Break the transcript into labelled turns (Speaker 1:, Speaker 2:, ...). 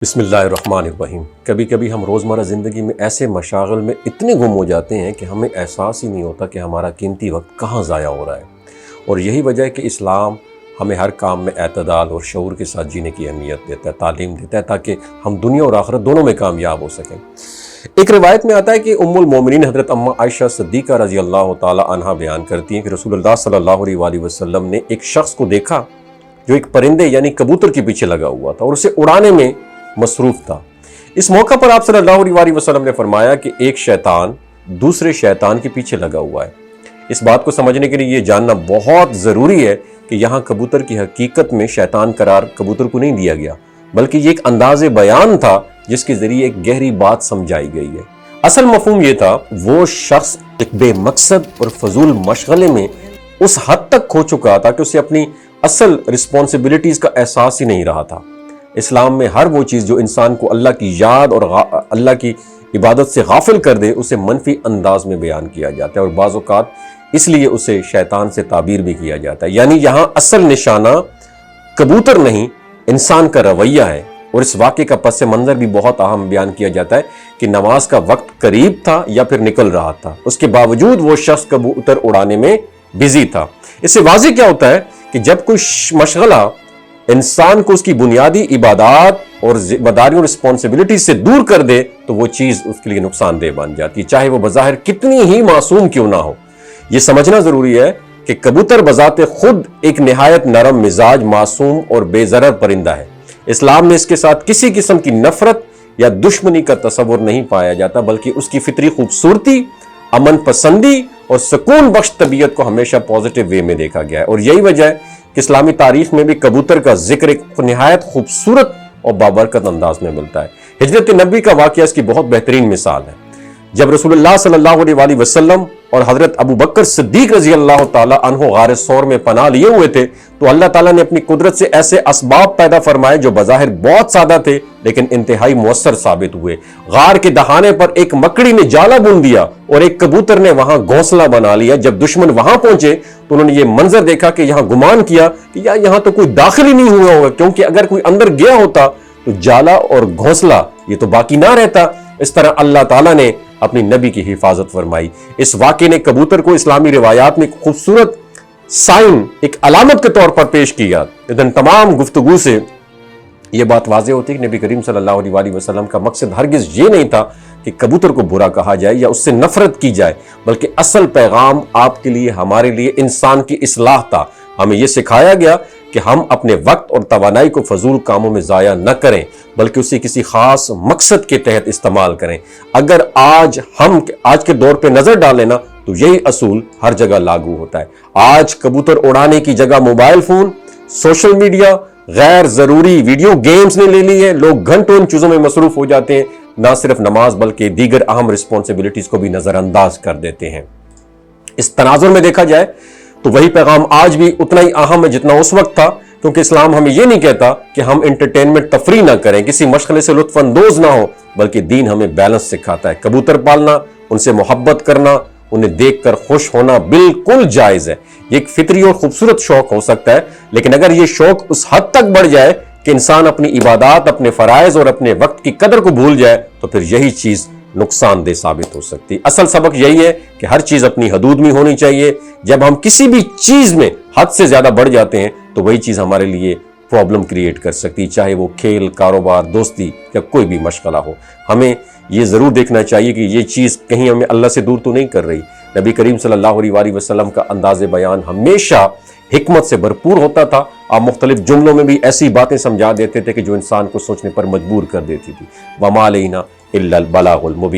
Speaker 1: بسم اللہ الرحمن الرحیم۔ کبھی کبھی ہم روزمرہ زندگی میں ایسے مشاغل میں اتنے گم ہو جاتے ہیں کہ ہمیں احساس ہی نہیں ہوتا کہ ہمارا قیمتی وقت کہاں ضائع ہو رہا ہے، اور یہی وجہ ہے کہ اسلام ہمیں ہر کام میں اعتدال اور شعور کے ساتھ جینے کی اہمیت دیتا ہے، تعلیم دیتا ہے، تاکہ ہم دنیا اور آخرت دونوں میں کامیاب ہو سکیں۔ ایک روایت میں آتا ہے کہ ام المومنین حضرت اما عائشہ صدیقہ رضی اللہ تعالی عنہا بیان کرتی ہیں کہ رسول اللہ صلی اللہ علیہ وآلہ وسلم نے ایک شخص کو دیکھا جو ایک پرندے یعنی کبوتر کے پیچھے لگا ہوا تھا اور اسے اڑانے میں مصروف تھا۔ اس موقع پر آپ صلی اللہ علیہ وآلہ وسلم نے فرمایا کہ ایک شیطان دوسرے شیطان کے پیچھے لگا ہوا ہے۔ اس بات کو سمجھنے کے لیے یہ جاننا بہت ضروری ہے کہ یہاں کبوتر کی حقیقت میں شیطان قرار کبوتر کو نہیں دیا گیا، بلکہ یہ ایک انداز بیان تھا جس کے ذریعے ایک گہری بات سمجھائی گئی ہے۔ اصل مفہوم یہ تھا، وہ شخص ایک بے مقصد اور فضول مشغلے میں اس حد تک کھو چکا تھا کہ اسے اپنی اصل رسپانسبلٹیز کا احساس ہی نہیں رہا تھا۔ اسلام میں ہر وہ چیز جو انسان کو اللہ کی یاد اور اللہ کی عبادت سے غافل کر دے اسے منفی انداز میں بیان کیا جاتا ہے، اور بعض اوقات اس لیے اسے شیطان سے تعبیر بھی کیا جاتا ہے۔ یعنی یہاں اصل نشانہ کبوتر نہیں، انسان کا رویہ ہے۔ اور اس واقعے کا پس منظر بھی بہت اہم بیان کیا جاتا ہے کہ نماز کا وقت قریب تھا یا پھر نکل رہا تھا، اس کے باوجود وہ شخص کبوتر اڑانے میں بزی تھا۔ اس سے واضح کیا ہوتا ہے کہ جب کوئی مشغلہ انسان کو اس کی بنیادی عبادات اور ذمہ داریوں اور رسپانسبلٹی سے دور کر دے تو وہ چیز اس کے لیے نقصان دہ بن جاتی ہے، چاہے وہ بظاہر کتنی ہی معصوم کیوں نہ ہو۔ یہ سمجھنا ضروری ہے کہ کبوتر بذات خود ایک نہایت نرم مزاج، معصوم اور بے ضرر پرندہ ہے۔ اسلام میں اس کے ساتھ کسی قسم کی نفرت یا دشمنی کا تصور نہیں پایا جاتا، بلکہ اس کی فطری خوبصورتی، امن پسندی اور سکون بخش طبیعت کو ہمیشہ پازیٹیو وے میں دیکھا گیا ہے۔ اور یہی وجہ ہے کہ اسلامی تاریخ میں بھی کبوتر کا ذکر ایک نہایت خوبصورت اور بابرکت انداز میں ملتا ہے۔ ہجرت نبی کا واقعہ اس کی بہت بہترین مثال ہے۔ جب رسول اللہ صلی اللہ علیہ وآلہ وسلم اور حضرت ابو بکر صدیق رضی اللہ تعالی عنہ غار ثور میں پناہ لیے ہوئے تھے تو اللہ تعالیٰ نے اپنی قدرت سے ایسے اسباب پیدا فرمائے جو بظاہر بہت سادہ تھے لیکن انتہائی مؤثر ثابت ہوئے۔ غار کے دہانے پر ایک مکڑی نے جالا بن دیا اور ایک کبوتر نے وہاں گھونسلہ بنا لیا۔ جب دشمن وہاں پہنچے تو انہوں نے یہ منظر دیکھا کہ یہاں گمان کیا کہ یہاں تو کوئی داخل ہی نہیں ہوا ہوگا، کیونکہ اگر کوئی اندر گیا ہوتا تو جالا اور گھونسلہ یہ تو باقی نہ رہتا۔ اس طرح اللہ تعالیٰ نے اپنی نبی کی حفاظت فرمائی۔ اس واقعے نے کبوتر کو اسلامی روایات میں ایک خوبصورت سائن، ایک علامت کے طور پر پیش کیا۔ لیکن تمام گفتگو سے یہ بات واضح ہوتی ہے کہ نبی کریم صلی اللہ علیہ وآلہ وسلم کا مقصد ہرگز یہ نہیں تھا کہ کبوتر کو برا کہا جائے یا اس سے نفرت کی جائے، بلکہ اصل پیغام آپ کے لیے، ہمارے لیے انسان کی اصلاح تھا۔ ہمیں یہ سکھایا گیا کہ ہم اپنے وقت اور توانائی کو فضول کاموں میں ضائع نہ کریں، بلکہ اسے کسی خاص مقصد کے تحت استعمال کریں۔ اگر آج کے دور پہ نظر ڈالیں نا تو یہی اصول ہر جگہ لاگو ہوتا ہے۔ آج کبوتر اڑانے کی جگہ موبائل فون، سوشل میڈیا، غیر ضروری ویڈیو گیمز نے لے لی ہے۔ لوگ گھنٹوں ان چیزوں میں مصروف ہو جاتے ہیں، نہ صرف نماز بلکہ دیگر اہم رسپانسبلٹیز کو بھی نظر انداز کر دیتے ہیں۔ اس تناظر میں دیکھا جائے تو وہی پیغام آج بھی اتنا ہی اہم ہے جتنا اس وقت تھا، کیونکہ اسلام ہمیں یہ نہیں کہتا کہ ہم انٹرٹینمنٹ، تفریح نہ کریں، کسی مشغلے سے لطف اندوز نہ ہو، بلکہ دین ہمیں بیلنس سکھاتا ہے۔ کبوتر پالنا، ان سے محبت کرنا، انہیں دیکھ کر خوش ہونا بالکل جائز ہے۔ یہ ایک فطری اور خوبصورت شوق ہو سکتا ہے، لیکن اگر یہ شوق اس حد تک بڑھ جائے کہ انسان اپنی عبادات، اپنے فرائض اور اپنے وقت کی قدر کو بھول جائے تو پھر یہی چیز نقصان دہ ثابت ہو سکتی۔ اصل سبق یہی ہے کہ ہر چیز اپنی حدود میں ہونی چاہیے۔ جب ہم کسی بھی چیز میں حد سے زیادہ بڑھ جاتے ہیں تو وہی چیز ہمارے لیے پرابلم کریٹ کر سکتی، چاہے وہ کھیل، کاروبار، دوستی یا کوئی بھی مشغلہ ہو۔ ہمیں یہ ضرور دیکھنا چاہیے کہ یہ چیز کہیں ہمیں اللہ سے دور تو نہیں کر رہی۔ نبی کریم صلی اللہ علیہ وآلہ وسلم کا انداز بیان ہمیشہ حکمت سے بھرپور ہوتا تھا۔ آپ مختلف جملوں میں بھی ایسی باتیں سمجھا دیتے تھے کہ جو انسان کو سوچنے پر مجبور کر دیتی تھی۔ وَمَا عَلَيْنَا إِلَّا الْبَلَاغُ الْمُبِينُ۔